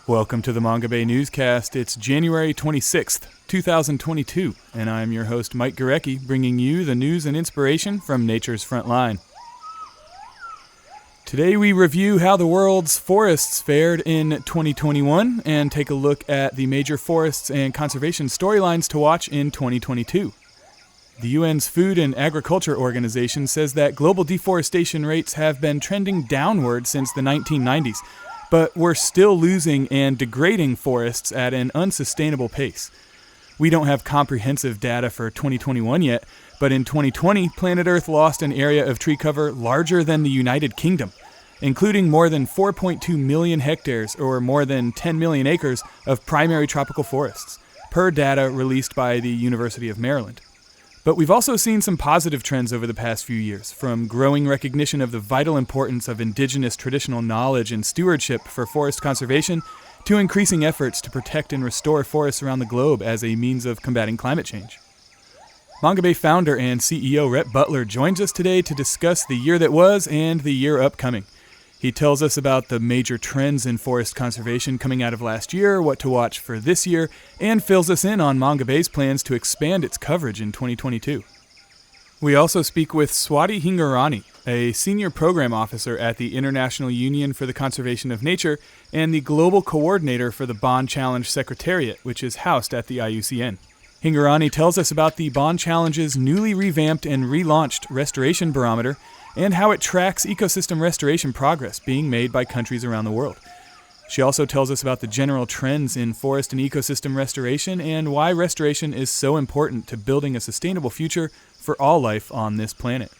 Welcome to the Mongabay newscast. It's January 26th, 2022, and I'm your host, Mike Gurecki, bringing you the news and inspiration from nature's front line. Today we review how the world's forests fared in 2021 and take a look at the major forests and conservation storylines to watch in 2022. The UN's Food and Agriculture Organization says that global deforestation rates have been trending downward since the 1990s, but we're still losing and degrading forests at an unsustainable pace. We don't have comprehensive data for 2021 yet, but in 2020, planet Earth lost an area of tree cover larger than the United Kingdom, including more than 4.2 million hectares or more than 10 million acres of primary tropical forests, per data released by the University of Maryland. But we've also seen some positive trends over the past few years, from growing recognition of the vital importance of indigenous traditional knowledge and stewardship for forest conservation to increasing efforts to protect and restore forests around the globe as a means of combating climate change. Mongabay founder and CEO Rhett Butler joins us today to discuss the year that was and the year upcoming. He tells us about the major trends in forest conservation coming out of last year, what to watch for this year, and fills us in on Mongabay's plans to expand its coverage in 2022. We also speak with Swati Hingorani, a senior program officer at the International Union for the Conservation of Nature and the Global Coordinator for the Bonn Challenge Secretariat, which is housed at the IUCN. Hingorani tells us about the Bonn Challenge's newly revamped and relaunched Restoration Barometer and how it tracks ecosystem restoration progress being made by countries around the world. She also tells us about the general trends in forest and ecosystem restoration and why restoration is so important to building a sustainable future for all life on this planet.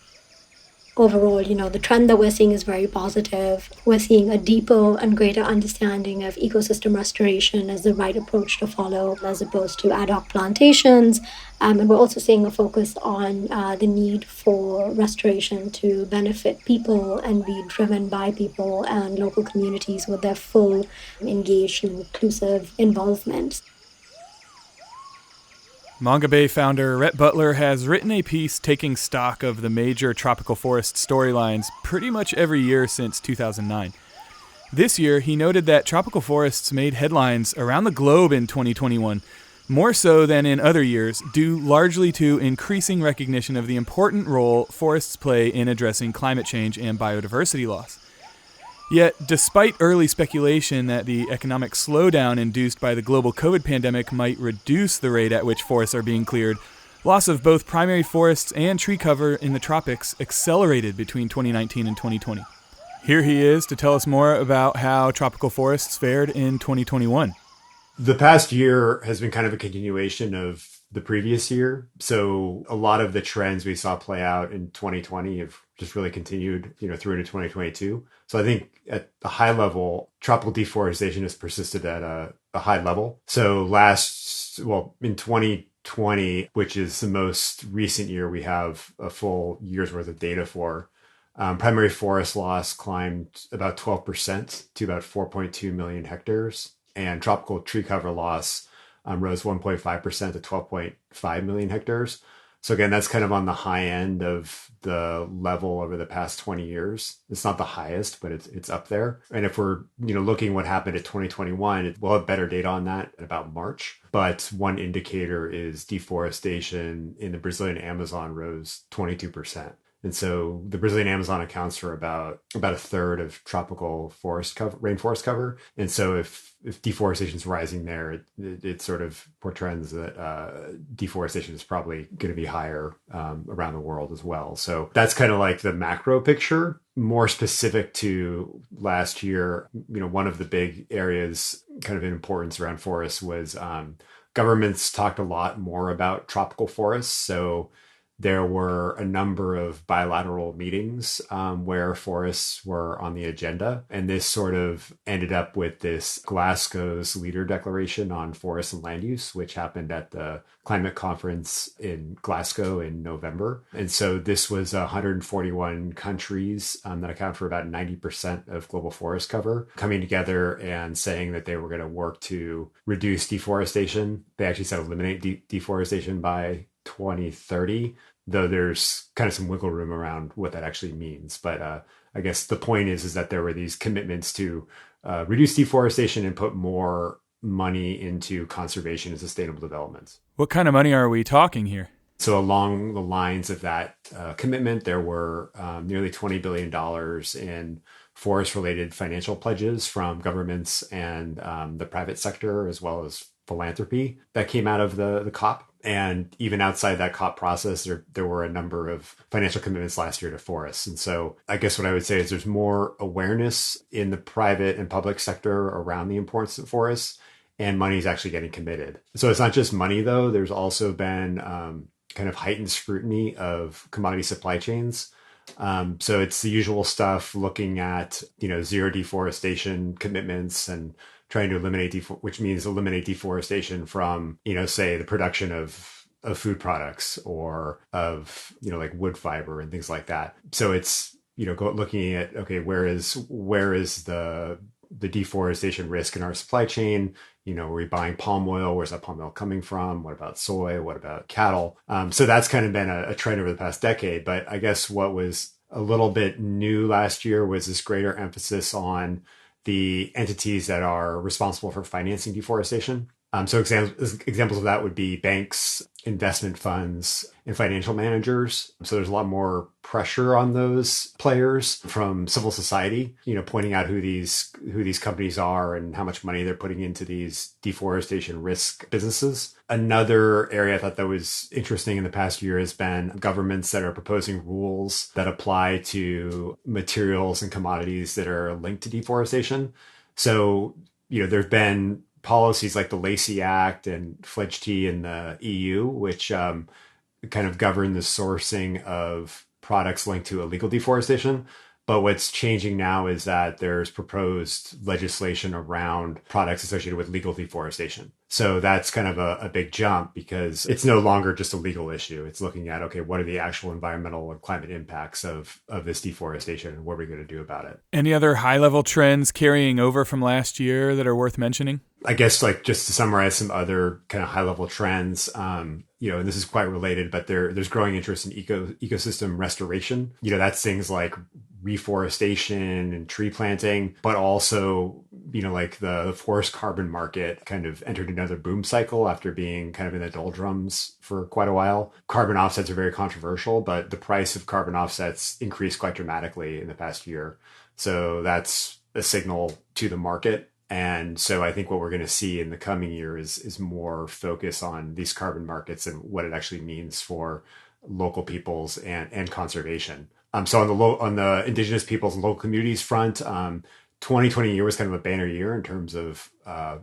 Overall, the trend that we're seeing is very positive. We're seeing a deeper and greater understanding of ecosystem restoration as the right approach to follow, as opposed to ad hoc plantations. And we're also seeing a focus on the need for restoration to benefit people and be driven by people and local communities with their full, engaged, and inclusive involvement. Mongabay founder Rhett Butler has written a piece taking stock of the major tropical forest storylines pretty much every year since 2009. This year, he noted that tropical forests made headlines around the globe in 2021, more so than in other years, due largely to increasing recognition of the important role forests play in addressing climate change and biodiversity loss. Yet, despite early speculation that the economic slowdown induced by the global COVID pandemic might reduce the rate at which forests are being cleared, loss of both primary forests and tree cover in the tropics accelerated between 2019 and 2020. Here he is to tell us more about how tropical forests fared in 2021. The past year has been kind of a continuation of the previous year. So a lot of the trends we saw play out in 2020 have just really continued, through into 2022. So I think at the high level, tropical deforestation has persisted at a high level. So in 2020, which is the most recent year we have a full year's worth of data for, primary forest loss climbed about 12% to about 4.2 million hectares. And tropical tree cover loss rose 1.5% to 12.5 million hectares. So again, that's kind of on the high end of the level over the past 20 years. It's not the highest, but it's up there. And if we're looking what happened at 2021, we'll have better data on that at about March. But one indicator is deforestation in the Brazilian Amazon rose 22%. And so the Brazilian Amazon accounts for about a third of tropical forest cover, rainforest cover. And so if deforestation is rising there, it sort of portends that deforestation is probably going to be higher around the world as well. So that's kind of like the macro picture. More specific to last year, one of the big areas kind of in importance around forests was governments talked a lot more about tropical forests. So there were a number of bilateral meetings where forests were on the agenda. And this sort of ended up with this Glasgow's Leader Declaration on Forests and Land Use, which happened at the climate conference in Glasgow in November. And so this was 141 countries that account for about 90% of global forest cover coming together and saying that they were going to work to reduce deforestation. They actually said eliminate deforestation by 2030, though there's kind of some wiggle room around what that actually means. But I guess the point is that there were these commitments to reduce deforestation and put more money into conservation and sustainable development. What kind of money are we talking here? So along the lines of that commitment, there were nearly $20 billion in forest-related financial pledges from governments and the private sector, as well as philanthropy that came out of the COP. And even outside that COP process, there were a number of financial commitments last year to forests. And so I guess what I would say is there's more awareness in the private and public sector around the importance of forests, and money is actually getting committed. So it's not just money, though. There's also been kind of heightened scrutiny of commodity supply chains. So it's the usual stuff, looking at, zero deforestation commitments and trying to eliminate, which means eliminate deforestation from, say the production of food products or of, like wood fiber and things like that. So it's, looking at, okay, where is the deforestation risk in our supply chain? Are we buying palm oil? Where's that palm oil coming from? What about soy? What about cattle? So that's kind of been a trend over the past decade. But I guess what was a little bit new last year was this greater emphasis on the entities that are responsible for financing deforestation. So examples of that would be banks, investment funds, and financial managers. So there's a lot more pressure on those players from civil society, pointing out who these companies are and how much money they're putting into these deforestation risk businesses. Another area I thought that was interesting in the past year has been governments that are proposing rules that apply to materials and commodities that are linked to deforestation. So, there've been policies like the Lacey Act and FLEGT in the EU, which kind of govern the sourcing of products linked to illegal deforestation. But what's changing now is that there's proposed legislation around products associated with legal deforestation. So that's kind of a big jump, because it's no longer just a legal issue. It's looking at, okay, what are the actual environmental and climate impacts of this deforestation, and what are we going to do about it? Any other high-level trends carrying over from last year that are worth mentioning? I guess, just to summarize some other kind of high-level trends, and this is quite related, but there's growing interest in ecosystem restoration. That's things like reforestation and tree planting, but also, like the forest carbon market kind of entered another boom cycle after being kind of in the doldrums for quite a while. Carbon offsets are very controversial, but the price of carbon offsets increased quite dramatically in the past year. So that's a signal to the market. And so I think what we're going to see in the coming year is more focus on these carbon markets and what it actually means for local peoples and conservation. So on the Indigenous peoples and local communities front, 2020 was kind of a banner year in terms of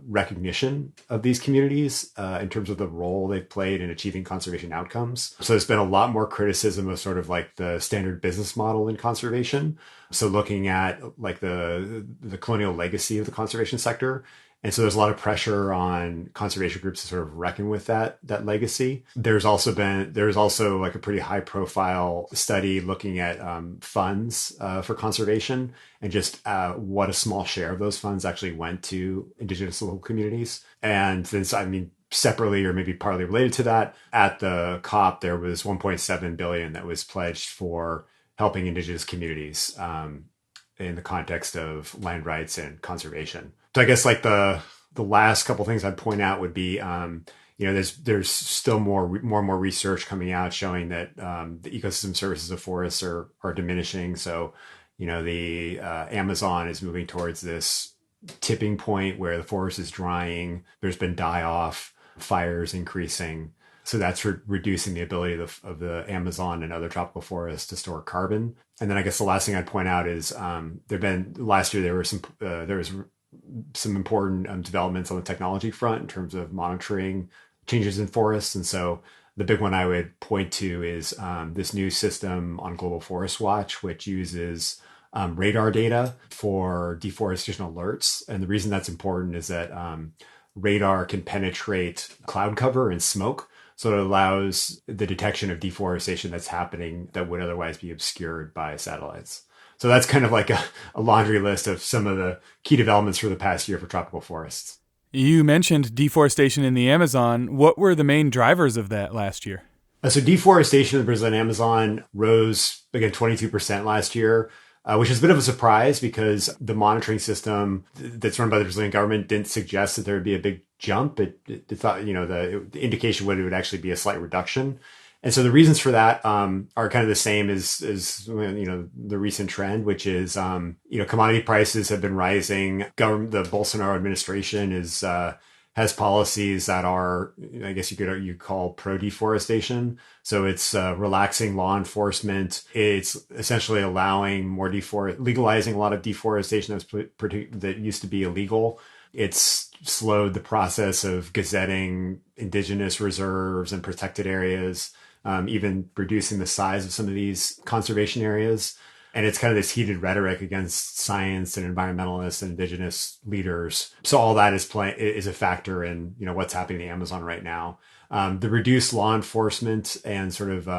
recognition of these communities, in terms of the role they've played in achieving conservation outcomes. So there's been a lot more criticism of sort of like the standard business model in conservation. So looking at like the colonial legacy of the conservation sector. And so there's a lot of pressure on conservation groups to sort of reckon with that legacy. There's also like a pretty high profile study looking at funds for conservation, and just what a small share of those funds actually went to Indigenous local communities. And then, separately or maybe partly related to that, at the COP, there was $1.7 billion that was pledged for helping Indigenous communities in the context of land rights and conservation. So I guess like the last couple things I'd point out would be, there's still more and more research coming out showing that the ecosystem services of forests are diminishing. So, the Amazon is moving towards this tipping point where the forest is drying. There's been die-off, fires increasing. So that's reducing the ability of the Amazon and other tropical forests to store carbon. And then I guess the last thing I'd point out is last year there was some important developments on the technology front in terms of monitoring changes in forests. And so the big one I would point to is this new system on Global Forest Watch, which uses radar data for deforestation alerts. And the reason that's important is that radar can penetrate cloud cover and smoke. So it allows the detection of deforestation that's happening that would otherwise be obscured by satellites. So that's kind of like a laundry list of some of the key developments for the past year for tropical forests. You mentioned deforestation in the Amazon. What were the main drivers of that last year? So deforestation in the Brazilian Amazon rose, again, 22% last year, which is a bit of a surprise because the monitoring system that's run by the Brazilian government didn't suggest that there would be a big jump. It thought, the indication would it would actually be a slight reduction. And so the reasons for that are kind of the same as the recent trend, which is commodity prices have been rising. The Bolsonaro administration has policies that are, I guess you call pro deforestation. So it's relaxing law enforcement. It's essentially allowing legalizing a lot of deforestation that used to be illegal. It's slowed the process of gazetting indigenous reserves and protected areas, even reducing the size of some of these conservation areas. And it's kind of this heated rhetoric against science and environmentalists and indigenous leaders. So all that is a factor in what's happening in the Amazon right now. The reduced law enforcement and sort of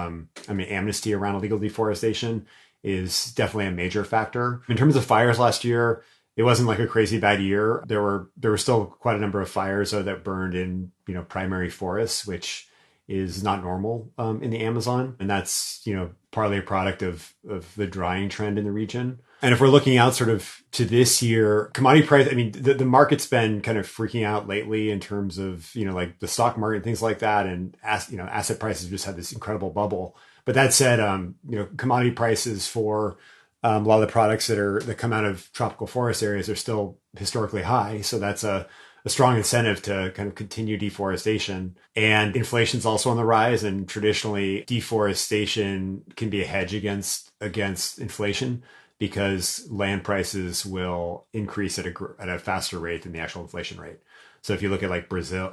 amnesty around illegal deforestation is definitely a major factor. In terms of fires last year, it wasn't like a crazy bad year. There were still quite a number of fires though that burned in primary forests, which is not normal in the Amazon. And that's, partly a product of the drying trend in the region. And if we're looking out sort of to this year, commodity price, the market's been kind of freaking out lately in terms of, like the stock market and things like that. And, asset prices just had this incredible bubble. But that said, commodity prices for a lot of the products that come out of tropical forest areas are still historically high. So that's a strong incentive to kind of continue deforestation. And inflation's also on the rise. And traditionally, deforestation can be a hedge against inflation because land prices will increase at a faster rate than the actual inflation rate. So if you look at like Brazil,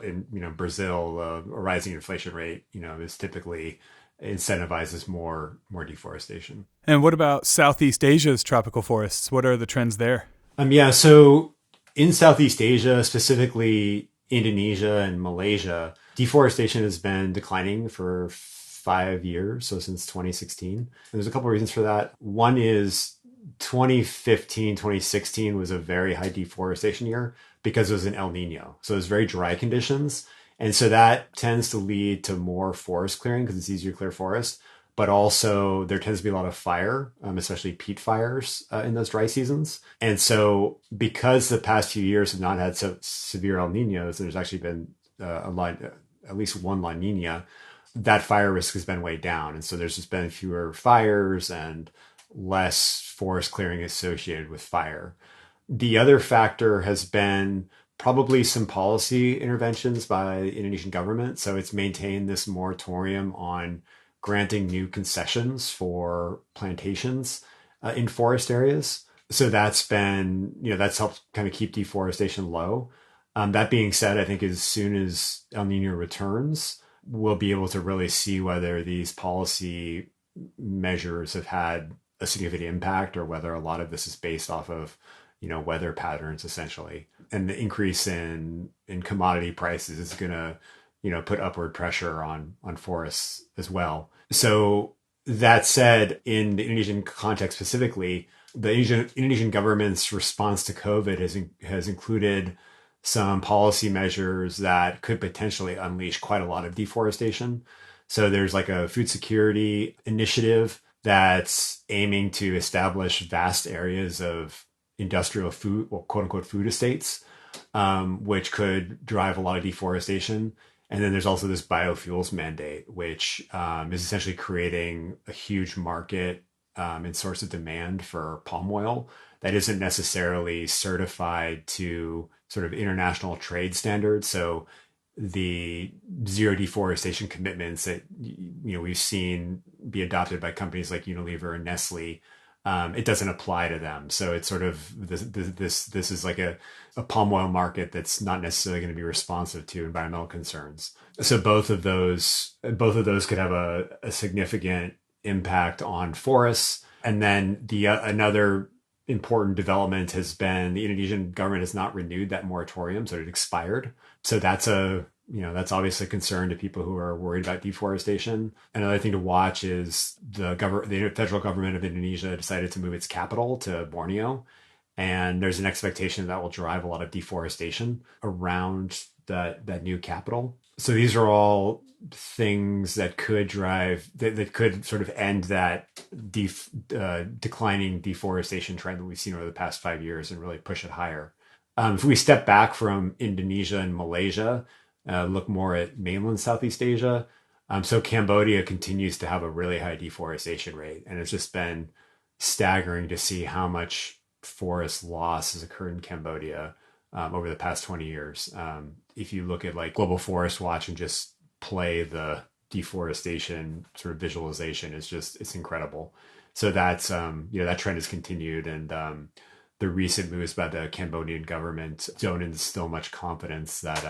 a rising inflation rate, is typically incentivizes more deforestation. And what about Southeast Asia's tropical forests? What are the trends there? So in Southeast Asia, specifically Indonesia and Malaysia, deforestation has been declining for 5 years, so since 2016. And there's a couple of reasons for that. One is 2015, 2016 was a very high deforestation year because it was an El Nino. So it was very dry conditions. And so that tends to lead to more forest clearing because it's easier to clear forest. But also there tends to be a lot of fire, especially peat fires in those dry seasons. And so because the past few years have not had so severe El Ninos, and there's actually been at least one La Nina, that fire risk has been way down. And so there's just been fewer fires and less forest clearing associated with fire. The other factor has been probably some policy interventions by the Indonesian government. So it's maintained this moratorium on granting new concessions for plantations in forest areas. So that's been, that's helped kind of keep deforestation low. That being said, I think as soon as El Nino returns, we'll be able to really see whether these policy measures have had a significant impact or whether a lot of this is based off of, weather patterns essentially. And the increase in commodity prices is going to, put upward pressure on forests as well. So that said, in the Indonesian context specifically, the Indonesian government's response to COVID has included some policy measures that could potentially unleash quite a lot of deforestation. So there's like a food security initiative that's aiming to establish vast areas of industrial food, or quote unquote food estates, which could drive a lot of deforestation. And then there's also this biofuels mandate, which is essentially creating a huge market and source of demand for palm oil that isn't necessarily certified to sort of international trade standards. So the zero deforestation commitments that we've seen be adopted by companies like Unilever and Nestle, it doesn't apply to them. So it's sort of this is like a palm oil market that's not necessarily going to be responsive to environmental concerns. So both of those could have a significant impact on forests. And then another important development has been the Indonesian government has not renewed that moratorium, so it expired. So that's that's obviously a concern to people who are worried about deforestation. Another thing to watch is the federal government of Indonesia decided to move its capital to Borneo. And there's an expectation that will drive a lot of deforestation around that new capital. So these are all things that could that could sort of end that declining deforestation trend that we've seen over the past 5 years and really push it higher. If we step back from Indonesia and Malaysia, look more at mainland Southeast Asia. So Cambodia continues to have a really high deforestation rate, and it's just been staggering to see how much forest loss has occurred in Cambodia over the past 20 years. If you look at like Global Forest Watch and just play the deforestation sort of visualization, it's incredible. So that's that trend has continued, and the recent moves by the Cambodian government don't instill much confidence that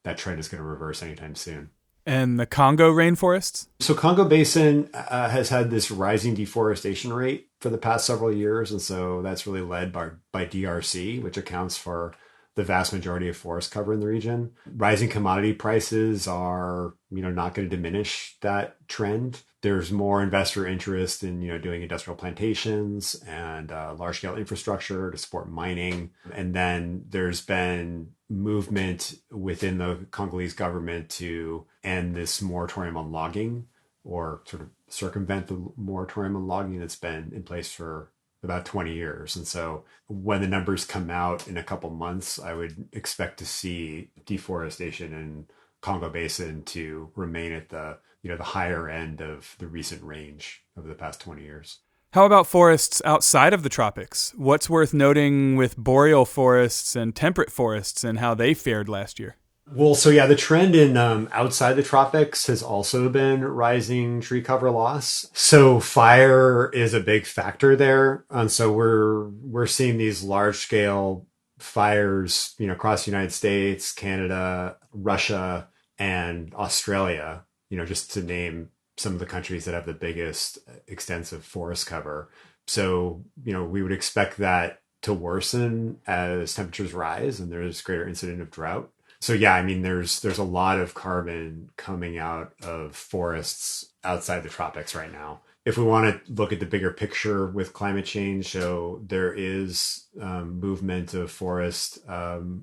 that trend is going to reverse anytime soon. And the Congo rainforests? So Congo Basin has had this rising deforestation rate for the past several years, and so that's really led by DRC, which accounts for the vast majority of forest cover in the region. Rising commodity prices are, not going to diminish that trend. There's more investor interest in, doing industrial plantations and large-scale infrastructure to support mining. And then there's been movement within the Congolese government to end this moratorium on logging, or sort of circumvent the moratorium on logging that's been in place for about 20 years. And so when the numbers come out in a couple months, I would expect to see deforestation in Congo Basin to remain at the higher end of the recent range over the past 20 years. How about forests outside of the tropics? What's worth noting with boreal forests and temperate forests and how they fared last year? Well, so yeah, the trend in outside the tropics has also been rising tree cover loss. So fire is a big factor there, and so we're seeing these large scale fires, across the United States, Canada, Russia, and Australia. Just to name some of the countries that have the biggest extensive forest cover. So we would expect that to worsen as temperatures rise and there's greater incidence of drought. So yeah, there's a lot of carbon coming out of forests outside the tropics right now. If we want to look at the bigger picture with climate change, so there is movement of forest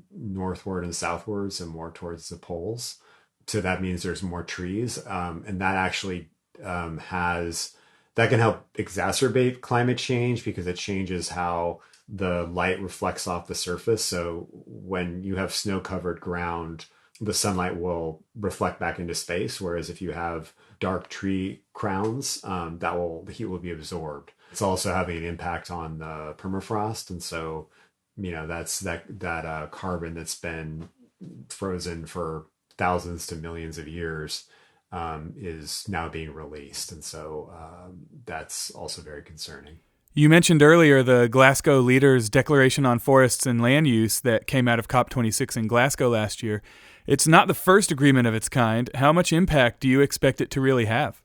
northward and southwards and more towards the poles. So that means there's more trees, and that actually that can help exacerbate climate change because it changes how the light reflects off the surface. So when you have snow-covered ground, the sunlight will reflect back into space. Whereas if you have dark tree crowns, the heat will be absorbed. It's also having an impact on the permafrost, and so that's that carbon that's been frozen for thousands to millions of years is now being released, and so that's also very concerning. You mentioned earlier the Glasgow leaders' Declaration on Forests and Land Use that came out of COP26 in Glasgow last year. It's not the first agreement of its kind. How much impact do you expect it to really have?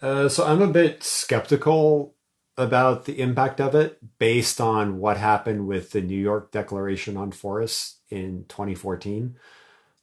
So I'm a bit skeptical about the impact of it based on what happened with the New York Declaration on Forests in 2014.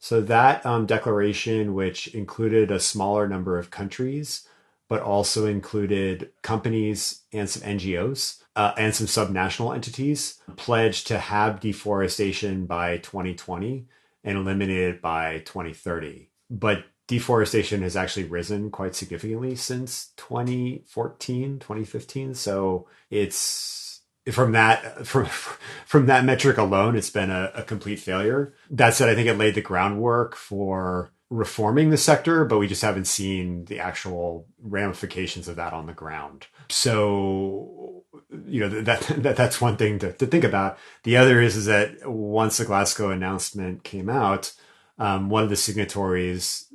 So that declaration, which included a smaller number of countries, but also included companies and some NGOs and some subnational entities, pledged to have deforestation by 2020 and eliminated by 2030. But deforestation has actually risen quite significantly since 2014, 2015. So it's from that metric alone, it's been a complete failure. That said, I think it laid the groundwork for reforming the sector, but we just haven't seen the actual ramifications of that on the ground. So, that's one thing to think about. The other is that once the Glasgow announcement came out, one of the signatories,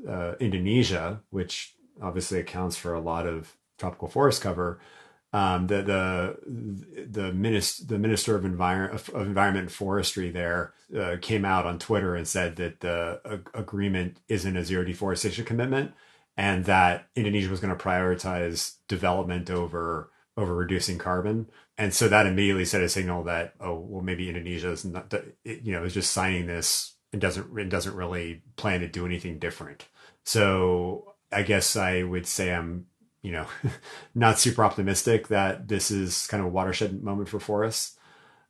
Indonesia, which obviously accounts for a lot of tropical forest cover, the minister of environment and forestry there came out on Twitter and said that the agreement isn't a zero deforestation commitment, and that Indonesia was going to prioritize development over reducing carbon. And so that immediately set a signal that, maybe Indonesia is not, is just signing this and doesn't really plan to do anything different. So I guess I would say I'm not super optimistic that this is kind of a watershed moment for forests.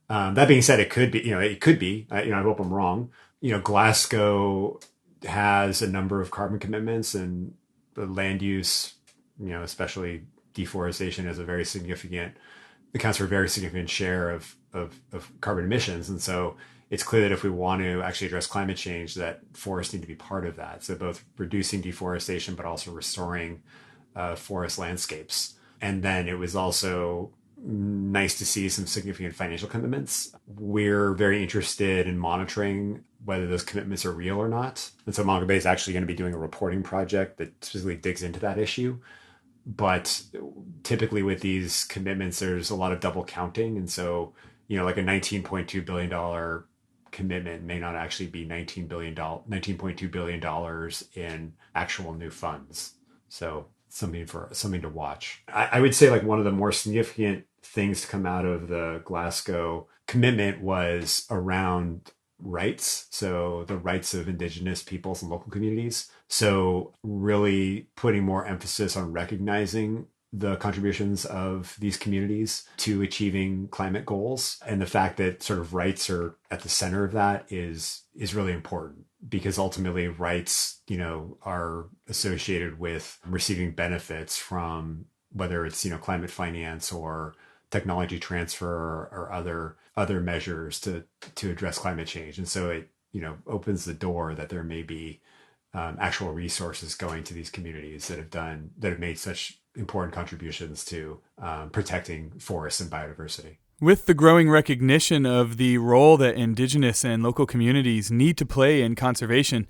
That being said, it could be. I hope I'm wrong. Glasgow has a number of carbon commitments, and the land use, especially deforestation, is accounts for a very significant share of carbon emissions. And so it's clear that if we want to actually address climate change, that forests need to be part of that. So both reducing deforestation, but also restoring forest landscapes. And then it was also nice to see some significant financial commitments. We're very interested in monitoring whether those commitments are real or not. And so Mongabay is actually going to be doing a reporting project that specifically digs into that issue. But typically with these commitments, there's a lot of double counting. And so, like a $19.2 billion commitment may not actually be $19.2 billion in actual new funds. So something to watch. I would say like one of the more significant things to come out of the Glasgow commitment was around rights. So the rights of Indigenous peoples and local communities. So really putting more emphasis on recognizing the contributions of these communities to achieving climate goals. And the fact that sort of rights are at the center of that is really important, because ultimately rights, are associated with receiving benefits from whether it's, climate finance or technology transfer or other measures to address climate change. And so it, opens the door that there may be actual resources going to these communities that have made such important contributions to protecting forests and biodiversity. With the growing recognition of the role that Indigenous and local communities need to play in conservation,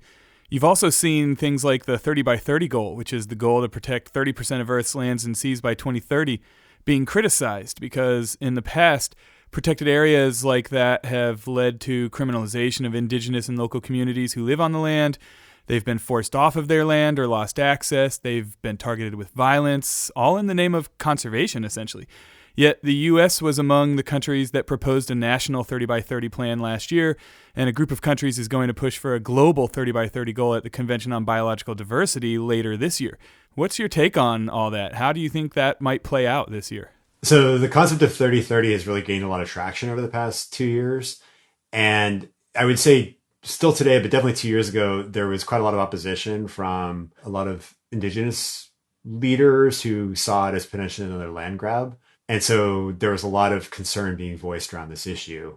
you've also seen things like the 30 by 30 goal, which is the goal to protect 30% of Earth's lands and seas by 2030, being criticized because in the past, protected areas like that have led to criminalization of Indigenous and local communities who live on the land. They've been forced off of their land or lost access. They've been targeted with violence, all in the name of conservation, essentially. Yet the U.S. was among the countries that proposed a national 30 by 30 plan last year, and a group of countries is going to push for a global 30 by 30 goal at the Convention on Biological Diversity later this year. What's your take on all that? How do you think that might play out this year? So the concept of 30-30 has really gained a lot of traction over the past 2 years. And I would say still today, but definitely 2 years ago, there was quite a lot of opposition from a lot of Indigenous leaders who saw it as potentially another land grab. And so there was a lot of concern being voiced around this issue.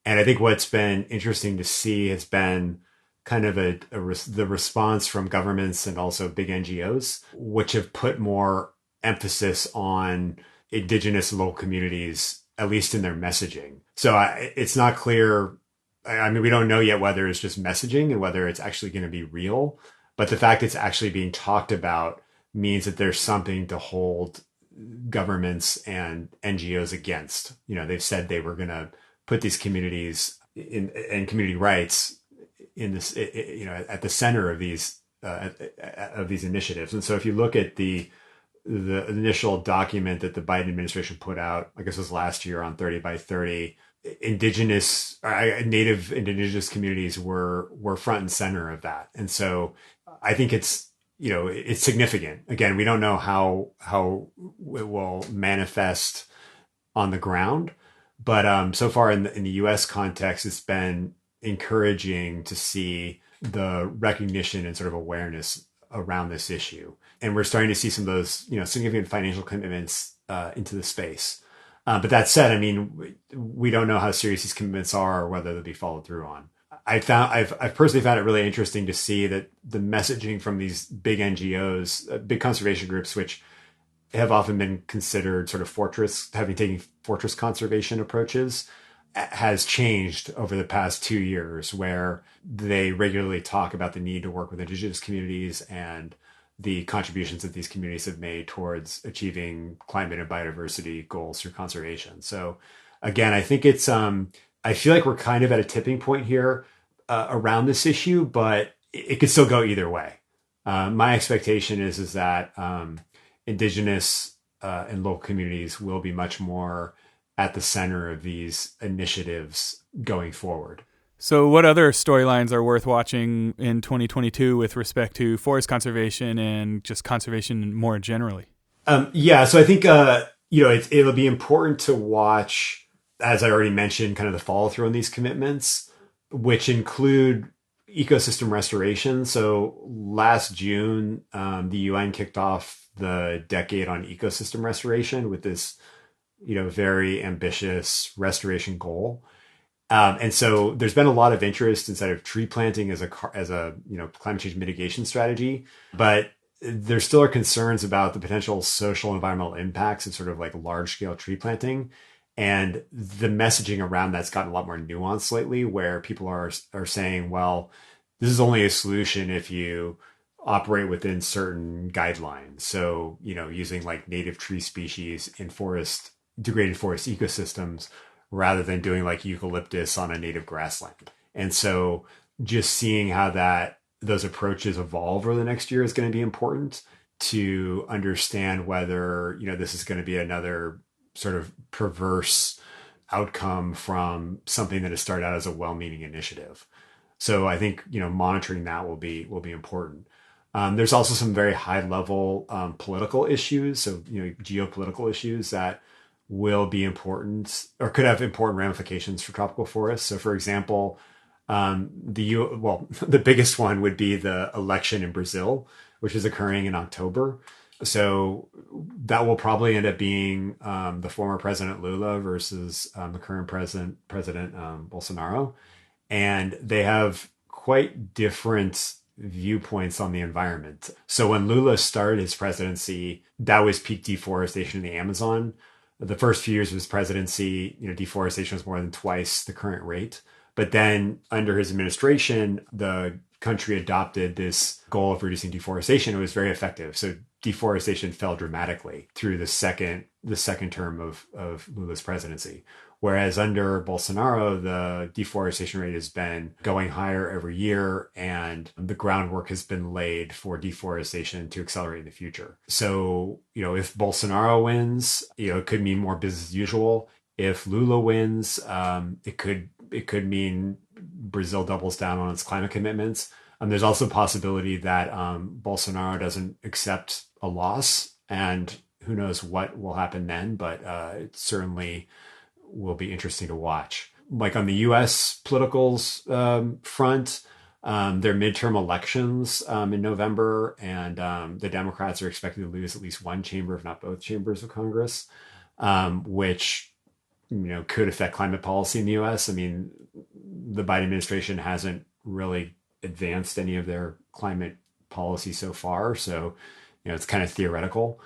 And I think what's been interesting to see has been kind of the response from governments and also big NGOs, which have put more emphasis on Indigenous and local communities, at least in their messaging. So it's not clear. I mean, we don't know yet whether it's just messaging and whether it's actually going to be real. But the fact it's actually being talked about means that there's something to hold governments and NGOs against. They've said they were going to put these communities and community rights in this, at the center of these initiatives. And so if you look at the initial document that the Biden administration put out, I guess it was last year, on 30 by 30, native indigenous communities were front and center of that. And so I think it's significant. Again, we don't know how it will manifest on the ground, but so far in the U.S. context, it's been encouraging to see the recognition and sort of awareness around this issue. And we're starting to see some of those, significant financial commitments into the space. But that said, I mean, we don't know how serious these commitments are or whether they'll be followed through on. I've personally found it really interesting to see that the messaging from these big NGOs, big conservation groups, which have often been considered sort of taking fortress conservation approaches, has changed over the past 2 years, where they regularly talk about the need to work with Indigenous communities and the contributions that these communities have made towards achieving climate and biodiversity goals through conservation. So again, I think I feel like we're kind of at a tipping point here around this issue, but it could still go either way. My expectation is that Indigenous and local communities will be much more at the center of these initiatives going forward. So what other storylines are worth watching in 2022 with respect to forest conservation and just conservation more generally? So I think, it'll be important to watch, as I already mentioned, kind of the follow through on these commitments, which include, ecosystem restoration. So last June, the UN kicked off the decade on ecosystem restoration with this, very ambitious restoration goal. And so there's been a lot of interest inside of tree planting as a climate change mitigation strategy, but there still are concerns about the potential social and environmental impacts of sort of like large scale tree planting. And the messaging around that's gotten a lot more nuanced lately, where people are saying, well, this is only a solution if you operate within certain guidelines. So, using like native tree species in degraded forest ecosystems rather than doing like eucalyptus on a native grassland. And so just seeing how those approaches evolve over the next year is going to be important to understand whether, this is going to be another sort of perverse outcome from something that has started out as a well-meaning initiative. So I think, monitoring that will be important. There's also some very high level political issues. So, geopolitical issues that will be important or could have important ramifications for tropical forests. So for example, the biggest one would be the election in Brazil, which is occurring in October. So that will probably end up being the former President Lula versus the current President Bolsonaro. And they have quite different viewpoints on the environment. So when Lula started his presidency, that was peak deforestation in the Amazon. The first few years of his presidency, deforestation was more than twice the current rate. But then under his administration, the country adopted this goal of reducing deforestation. It was very effective. So deforestation fell dramatically through the second term of Lula's presidency. Whereas under Bolsonaro, the deforestation rate has been going higher every year, and the groundwork has been laid for deforestation to accelerate in the future. So, if Bolsonaro wins, it could mean more business as usual. If Lula wins, it could mean Brazil doubles down on its climate commitments. There's also a possibility that Bolsonaro doesn't accept a loss, and who knows what will happen then, but it certainly will be interesting to watch. Like on the U.S. politicals front, their midterm elections in November, and the Democrats are expected to lose at least one chamber, if not both chambers of Congress, which could affect climate policy in the U.S. I mean, the Biden administration hasn't really advanced any of their climate policy so far, so it's kind of theoretical.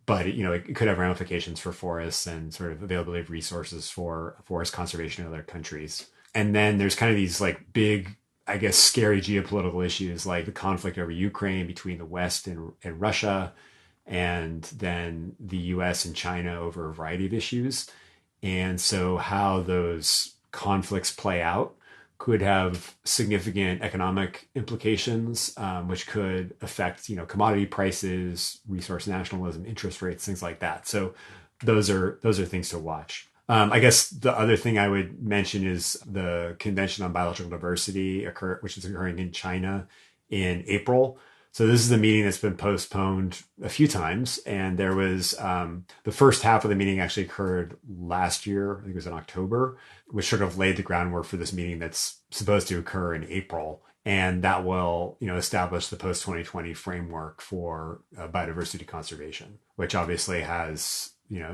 But it could have ramifications for forests and sort of availability of resources for forest conservation in other countries. And then there's kind of these like big, I guess, scary geopolitical issues like the conflict over Ukraine between the West and Russia, and then the US and China over a variety of issues. And so how those conflicts play out could have significant economic implications, which could affect, commodity prices, resource nationalism, interest rates, things like that. So those are things to watch. I guess the other thing I would mention is the Convention on Biological Diversity, which is occurring in China in April. So this is a meeting that's been postponed a few times, and there was the first half of the meeting actually occurred last year. I think it was in October, which sort of laid the groundwork for this meeting that's supposed to occur in April, and that will establish the post 2020 framework for biodiversity conservation, which obviously has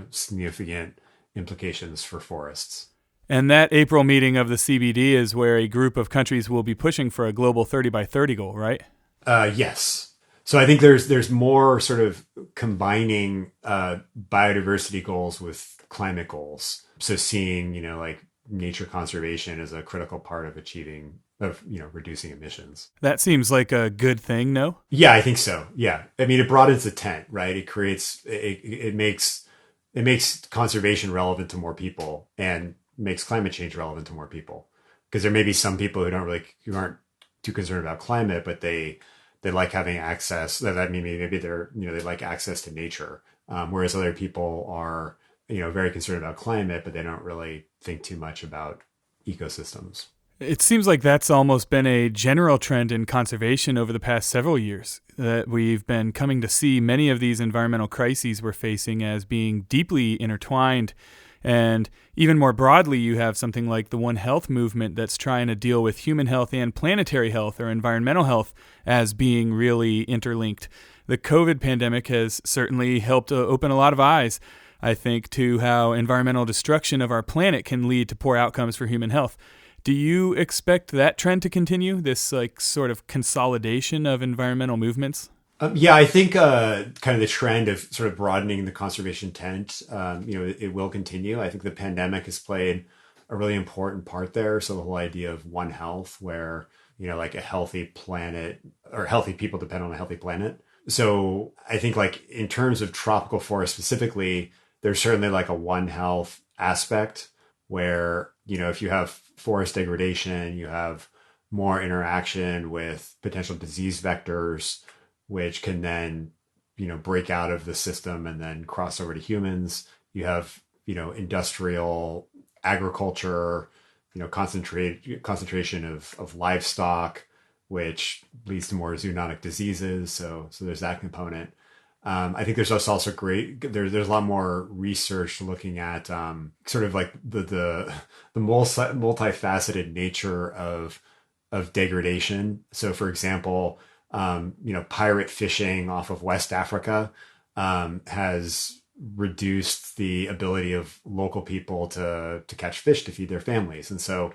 significant implications for forests. And that April meeting of the CBD is where a group of countries will be pushing for a global 30 by 30 goal, right? Yes. So I think there's more sort of combining biodiversity goals with climate goals. So seeing, like nature conservation as a critical part of reducing emissions. That seems like a good thing, no? Yeah, I think so. Yeah. I mean, it broadens the tent, right? It creates, it makes conservation relevant to more people and makes climate change relevant to more people. Because there may be some people who aren't too concerned about climate, but they like having access. That maybe they're they like access to nature, whereas other people are very concerned about climate, but they don't really think too much about ecosystems. It seems like that's almost been a general trend in conservation over the past several years, that we've been coming to see many of these environmental crises we're facing as being deeply intertwined And even more broadly, you have something like the One Health movement that's trying to deal with human health and planetary health or environmental health as being really interlinked. The COVID pandemic has certainly helped open a lot of eyes, I think, to how environmental destruction of our planet can lead to poor outcomes for human health. Do you expect that trend to continue, this like sort of consolidation of environmental movements? Yeah, I think kind of the trend of sort of broadening the conservation tent, it will continue. I think the pandemic has played a really important part there. So the whole idea of One Health, where, like a healthy planet or healthy people depend on a healthy planet. So I think like in terms of tropical forest specifically, there's certainly like a One Health aspect where, if you have forest degradation, you have more interaction with potential disease vectors, which can then, break out of the system and then cross over to humans. You have, industrial agriculture, concentration of livestock, which leads to more zoonotic diseases. So there's that component. I think there's also there's a lot more research looking at sort of like the multifaceted nature of degradation. So for example, pirate fishing off of West Africa has reduced the ability of local people to catch fish to feed their families. And so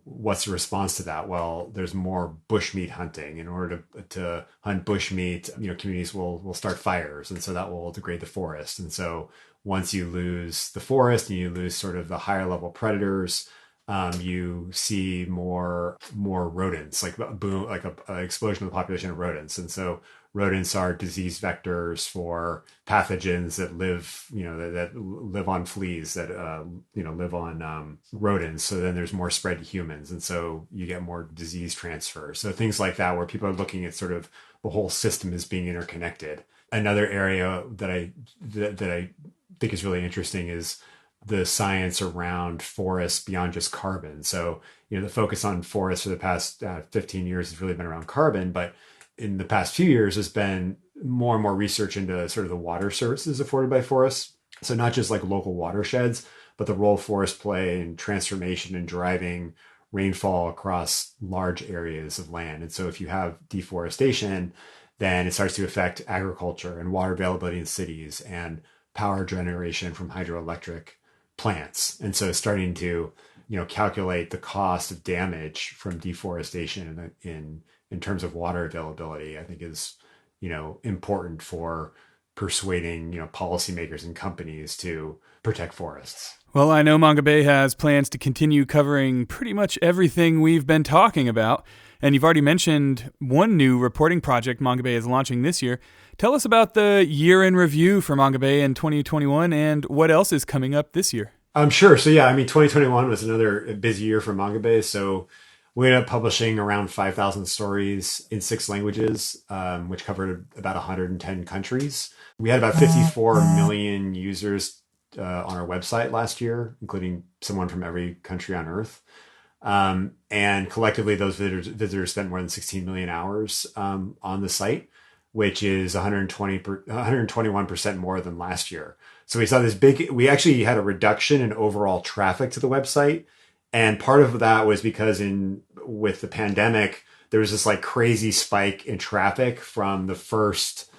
what's the response to that? Well, there's more bushmeat hunting. In order to hunt bushmeat, communities will start fires, and so that will degrade the forest. And so once you lose the forest and you lose sort of the higher level predators, you see more rodents, like a boom, like a explosion of the population of rodents. And so rodents are disease vectors for pathogens that live, that live on fleas, that live on rodents. So then there's more spread to humans, and so you get more disease transfer. So things like that, where people are looking at sort of the whole system as being interconnected. Another area that I think is really interesting is the science around forests beyond just carbon. So, the focus on forests for the past 15 years has really been around carbon, but in the past few years has been more and more research into sort of the water services afforded by forests. So not just like local watersheds, but the role forests play in transformation and driving rainfall across large areas of land. And so if you have deforestation, then it starts to affect agriculture and water availability in cities and power generation from hydroelectric plants. And so starting to, calculate the cost of damage from deforestation in terms of water availability, I think is, important for persuading, policymakers and companies to protect forests. Well, I know Mongabay has plans to continue covering pretty much everything we've been talking about. And you've already mentioned one new reporting project Mongabay is launching this year. Tell us about the year in review for Mongabay in 2021 and what else is coming up this year. Sure. So 2021 was another busy year for Mongabay. So we ended up publishing around 5,000 stories in 6 languages, which covered about 110 countries. We had about 54 million users on our website last year, including someone from every country on Earth. And collectively, those visitors spent more than 16 million hours on the site, which is 121% more than last year. So we saw we actually had a reduction in overall traffic to the website. And part of that was because with the pandemic, there was this like crazy spike in traffic from the first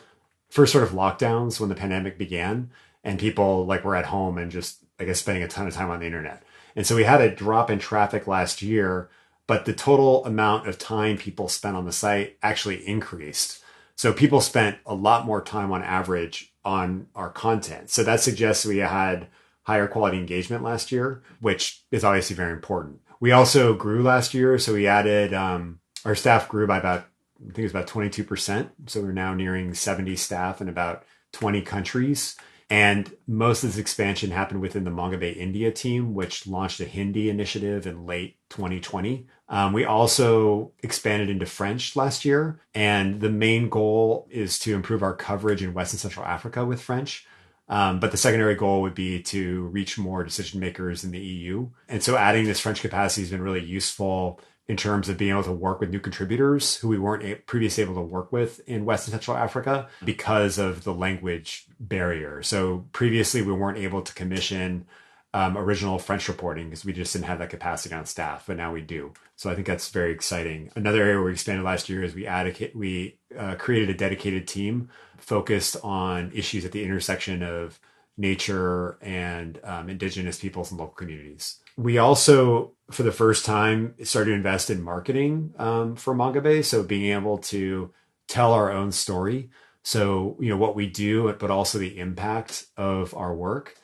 sort of lockdowns when the pandemic began, and people like were at home and just, I guess, spending a ton of time on the internet. And so we had a drop in traffic last year, but the total amount of time people spent on the site actually increased. So people spent a lot more time on average on our content. So that suggests we had higher quality engagement last year, which is obviously very important. We also grew last year. So we added, our staff grew by I think it was about 22%. So we're now nearing 70 staff in about 20 countries. And most of this expansion happened within the Mongabay India team, which launched a Hindi initiative in late 2020. We also expanded into French last year. And the main goal is to improve our coverage in West and Central Africa with French. But the secondary goal would be to reach more decision makers in the EU. And so adding this French capacity has been really useful in terms of being able to work with new contributors who we weren't previously able to work with in West and Central Africa because of the language barrier. So previously we weren't able to commission original French reporting because we just didn't have that capacity on staff, but now we do. So I think that's very exciting. Another area where we expanded last year is we created a dedicated team focused on issues at the intersection of nature and Indigenous peoples and local communities. We also, for the first time, started to invest in marketing for Mongabay. So being able to tell our own story. So, what we do, but also the impact of our work.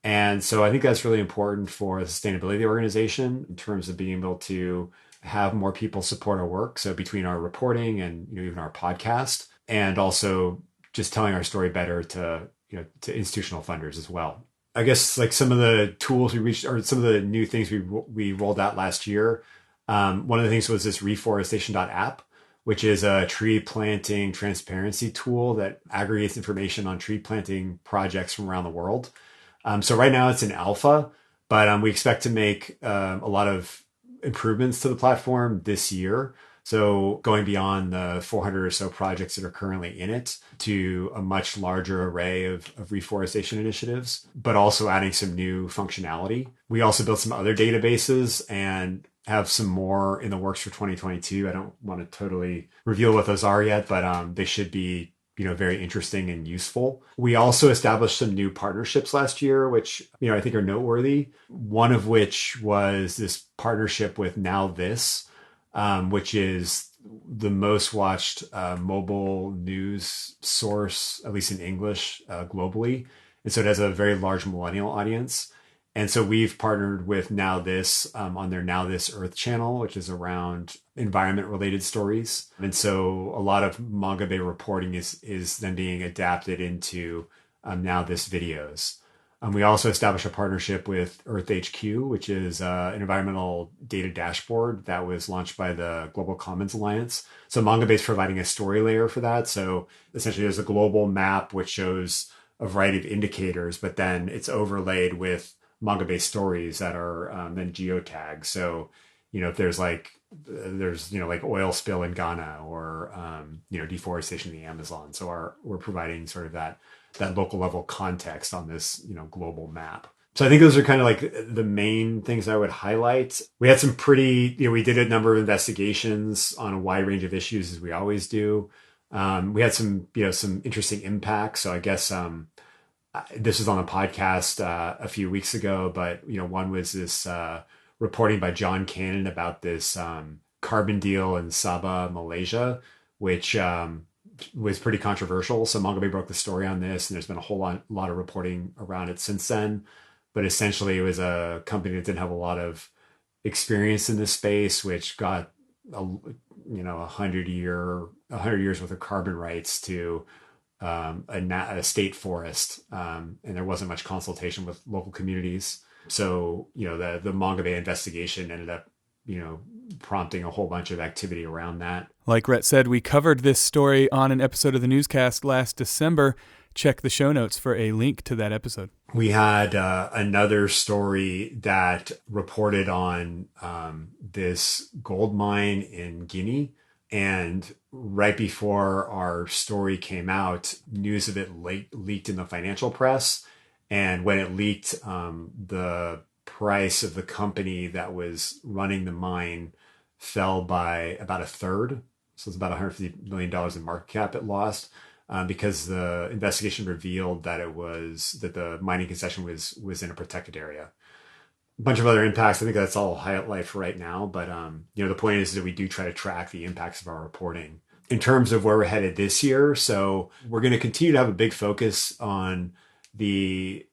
And so I think that's really important for the sustainability of the organization in terms of being able to have more people support our work. So between our reporting and even our podcast, and also just telling our story better to institutional funders as well. I guess like some of the tools we reached, or some of the new things we rolled out last year. One of the things was this Reforestation App, which is a tree planting transparency tool that aggregates information on tree planting projects from around the world. So right now it's in alpha, but we expect to make a lot of improvements to the platform this year. So going beyond the 400 or so projects that are currently in it to a much larger array of reforestation initiatives, but also adding some new functionality. We also built some other databases and have some more in the works for 2022. I don't want to totally reveal what those are yet, but they should be very interesting and useful. We also established some new partnerships last year, which, I think are noteworthy. One of which was this partnership with Now This, which is the most watched mobile news source, at least in English, globally. And so it has a very large millennial audience. And so we've partnered with Now This on their Now This Earth channel, which is around environment-related stories. And so a lot of Mongabay reporting is then being adapted into Now This videos. We also established a partnership with Earth HQ, which is an environmental data dashboard that was launched by the Global Commons Alliance. So Mongabay is providing a story layer for that. So essentially there's a global map which shows a variety of indicators, but then it's overlaid with Mongabay stories that are then geotagged. So, if there's like oil spill in Ghana or, deforestation in the Amazon. So we're providing sort of that local level context on this, global map. So I think those are kind of like the main things I would highlight. We had some we did a number of investigations on a wide range of issues as we always do. We had some interesting impacts. So I guess, this was on a podcast a few weeks ago, but one was this reporting by John Cannon about this carbon deal in Sabah, Malaysia, which was pretty controversial. So Mongabay broke the story on this, and there's been a whole lot of reporting around it since then. But essentially, it was a company that didn't have a lot of experience in this space, which got 100 years worth of carbon rights to a state forest, and there wasn't much consultation with local communities. So, the Mongabay investigation ended up, prompting a whole bunch of activity around that. Like Rhett said, we covered this story on an episode of the newscast last December. Check the show notes for a link to that episode. We had another story that reported on this gold mine in Guinea. And right before our story came out, news of it leaked in the financial press. And when it leaked, the price of the company that was running the mine fell by about a third. So it's about $150 million in market cap it lost because the investigation revealed that the mining concession was in a protected area. A bunch of other impacts. I think that's all highlight for right now. But, the point is that we do try to track the impacts of our reporting. In terms of where we're headed this year, so we're going to continue to have a big focus on the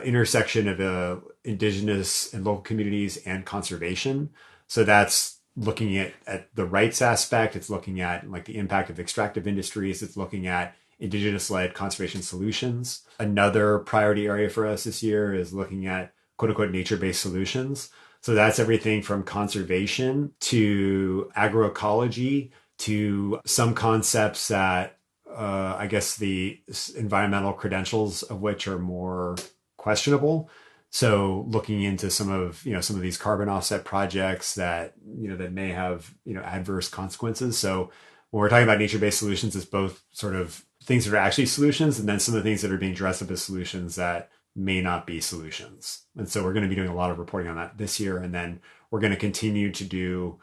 intersection of Indigenous and local communities and conservation. So that's looking at the rights aspect. It's looking at like the impact of extractive industries. It's looking at Indigenous-led conservation solutions. Another priority area for us this year is looking at quote-unquote nature-based solutions. So that's everything from conservation to agroecology to some concepts that I guess the environmental credentials of which are more questionable. So looking into some of these carbon offset projects that may have adverse consequences. So when we're talking about nature-based solutions, it's both sort of things that are actually solutions, and then some of the things that are being dressed up as solutions that may not be solutions. And so we're going to be doing a lot of reporting on that this year. And then we're going to continue to do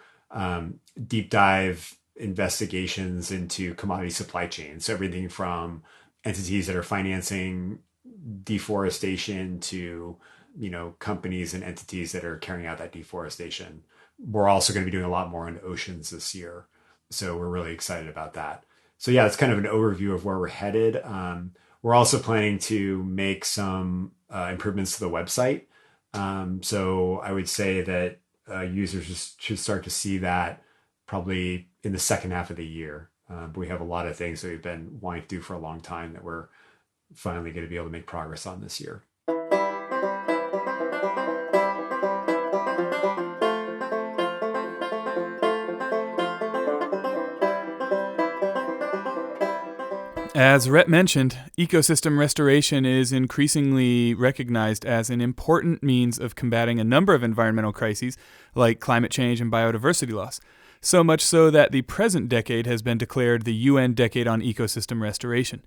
deep dive investigations into commodity supply chains. So everything from entities that are financing deforestation to, companies and entities that are carrying out that deforestation. We're also going to be doing a lot more in oceans this year. So we're really excited about that. So yeah, it's kind of an overview of where we're headed. We're also planning to make some improvements to the website. So I would say that users should start to see that probably in the second half of the year. But we have a lot of things that we've been wanting to do for a long time that we're finally going to be able to make progress on this year. As Rhett mentioned, ecosystem restoration is increasingly recognized as an important means of combating a number of environmental crises like climate change and biodiversity loss. So much so that the present decade has been declared the UN Decade on Ecosystem Restoration.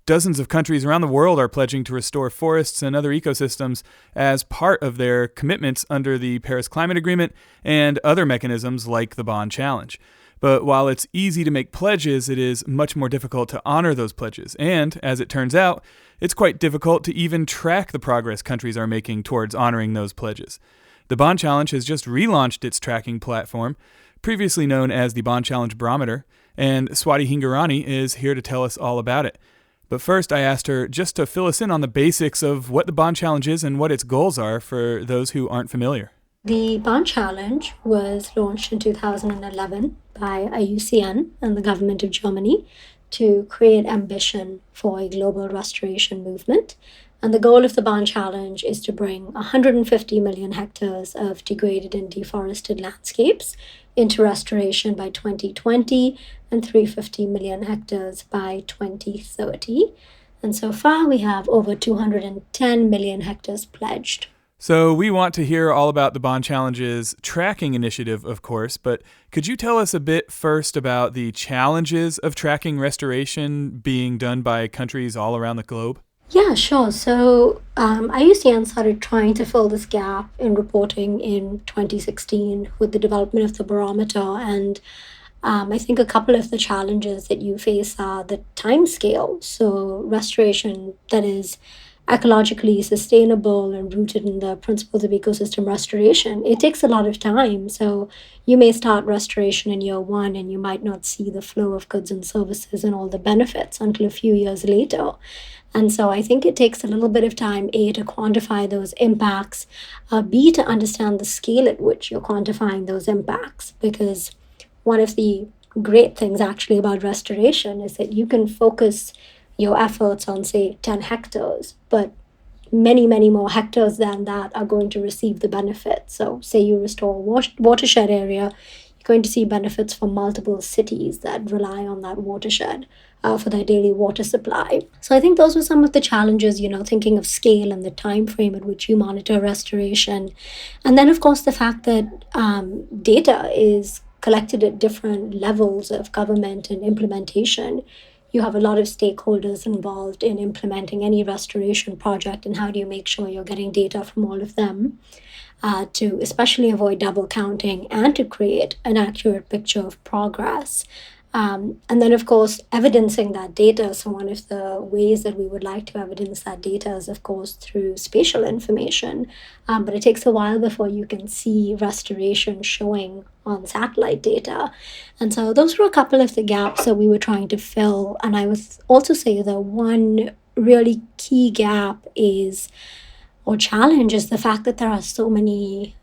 Dozens of countries around the world are pledging to restore forests and other ecosystems as part of their commitments under the Paris Climate Agreement and other mechanisms like the Bonn Challenge. But while it's easy to make pledges, it is much more difficult to honor those pledges. And, as it turns out, it's quite difficult to even track the progress countries are making towards honoring those pledges. The Bonn Challenge has just relaunched its tracking platform, previously known as the Bonn Challenge Barometer, and Swati Hingorani is here to tell us all about it. But first, I asked her just to fill us in on the basics of what the Bonn Challenge is and what its goals are for those who aren't familiar. The Bonn Challenge was launched in 2011 by IUCN and the government of Germany to create ambition for a global restoration movement. And the goal of the Bonn Challenge is to bring 150 million hectares of degraded and deforested landscapes into restoration by 2020 and 350 million hectares by 2030. And so far, we have over 210 million hectares pledged. So we want to hear all about the Bonn Challenge's tracking initiative, of course, but could you tell us a bit first about the challenges of tracking restoration being done by countries all around the globe? Yeah, sure. So IUCN started trying to fill this gap in reporting in 2016 with the development of the barometer. And I think a couple of the challenges that you face are the time scale. So restoration that is ecologically sustainable and rooted in the principles of ecosystem restoration, it takes a lot of time. So you may start restoration in year one and you might not see the flow of goods and services and all the benefits until a few years later. And so I think it takes a little bit of time, A, to quantify those impacts, B, to understand the scale at which you're quantifying those impacts. Because one of the great things actually about restoration is that you can focus your efforts on, say, 10 hectares, but many, many more hectares than that are going to receive the benefit. So say you restore a watershed area, you're going to see benefits for multiple cities that rely on that watershed for their daily water supply. So I think those were some of the challenges, thinking of scale and the time frame at which you monitor restoration. And then, of course, the fact that data is collected at different levels of government and implementation. You have a lot of stakeholders involved in implementing any restoration project, and how do you make sure you're getting data from all of them to especially avoid double counting and to create an accurate picture of progress. And then, of course, evidencing that data. So one of the ways that we would like to evidence that data is, of course, through spatial information. But it takes a while before you can see restoration showing on satellite data. And so those were a couple of the gaps that we were trying to fill. And I would also say that one really key gap or challenge is the fact that there are so many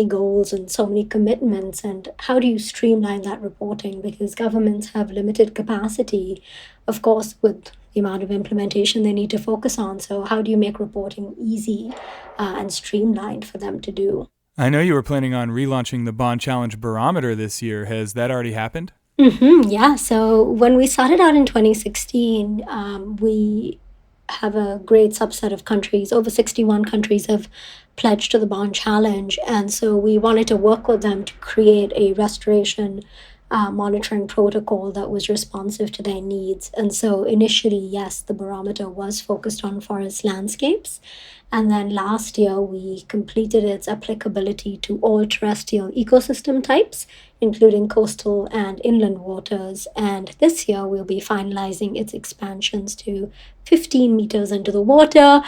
goals and so many commitments, and how do you streamline that reporting? Because governments have limited capacity, of course, with the amount of implementation they need to focus on. So how do you make reporting easy and streamlined for them to do? I know you were planning on relaunching the Bonn Challenge Barometer this year. Has that already happened? Yeah, so when we started out in 2016, we have a great subset of countries. Over 61 countries have pledged to the Bonn Challenge. And so we wanted to work with them to create a restoration monitoring protocol that was responsive to their needs. And so initially, yes, the barometer was focused on forest landscapes. And then last year, we completed its applicability to all terrestrial ecosystem types, including coastal and inland waters. And this year, we'll be finalizing its expansions to 15 meters into the water,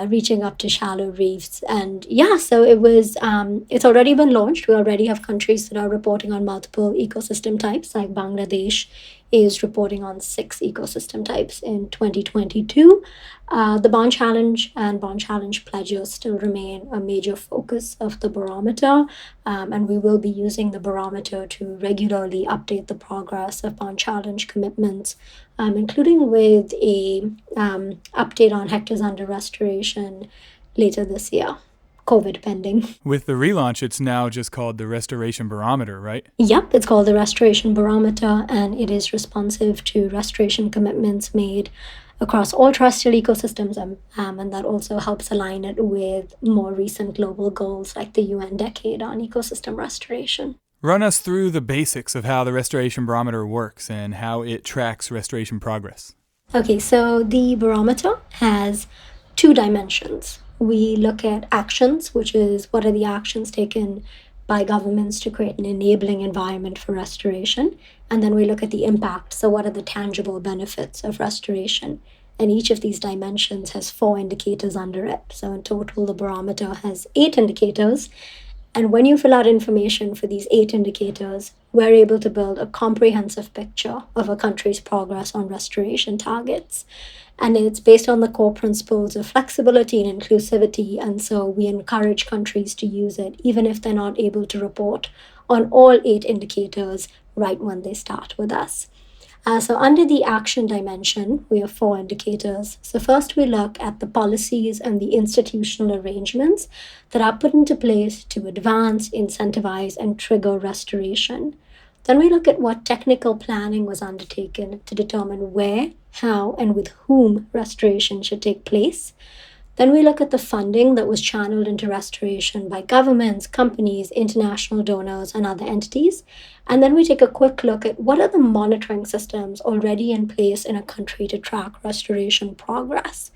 reaching up to shallow reefs. And yeah, so it's already been launched. We already have countries that are reporting on multiple ecosystem types, like Bangladesh is reporting on 6 ecosystem types in 2022. The Bonn Challenge and Bonn Challenge pledges still remain a major focus of the barometer, and we will be using the barometer to regularly update the progress of Bonn Challenge commitments, including with a update on hectares under restoration later this year. COVID pending. With the relaunch, it's now just called the Restoration Barometer, right? Yep, it's called the Restoration Barometer, and it is responsive to restoration commitments made across all terrestrial ecosystems, and that also helps align it with more recent global goals like the UN Decade on Ecosystem Restoration. Run us through the basics of how the Restoration Barometer works and how it tracks restoration progress. Okay, so the barometer has 2 dimensions. We look at actions, which is what are the actions taken by governments to create an enabling environment for restoration. And then we look at the impact. So what are the tangible benefits of restoration? And each of these dimensions has 4 indicators under it. So in total, the barometer has 8 indicators. And when you fill out information for these 8 indicators, we're able to build a comprehensive picture of a country's progress on restoration targets. And it's based on the core principles of flexibility and inclusivity. And so we encourage countries to use it, even if they're not able to report on all 8 indicators right when they start with us. So under the action dimension, we have 4 indicators. So first we look at the policies and the institutional arrangements that are put into place to advance, incentivize, and trigger restoration. Then we look at what technical planning was undertaken to determine where, how, and with whom restoration should take place. Then we look at the funding that was channeled into restoration by governments, companies, international donors, and other entities. And then we take a quick look at what are the monitoring systems already in place in a country to track restoration progress.